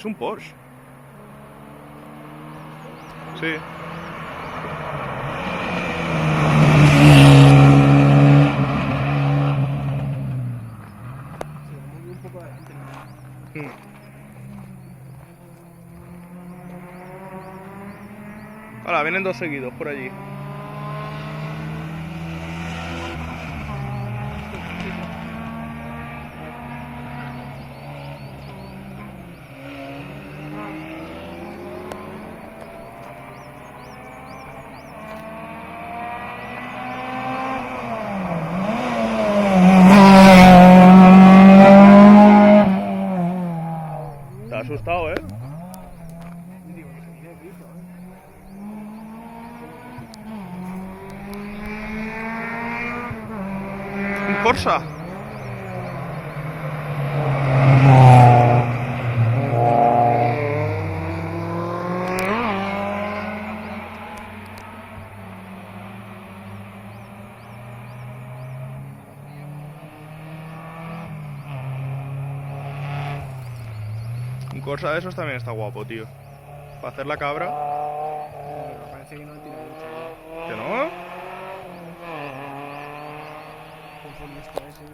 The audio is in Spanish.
Es un Porsche. Sí. Se lo moví un poco adelante, ¿no? Hola, vienen dos seguidos por allí. Te has asustado, ¿eh? Y digo, que se viene aquí, ¿sabes? Un Corsa. Un Corsa de esos también está guapo, tío. Para hacer la cabra. Pero parece que no tira mucho, tío. ¿Que no? Conforme está ese.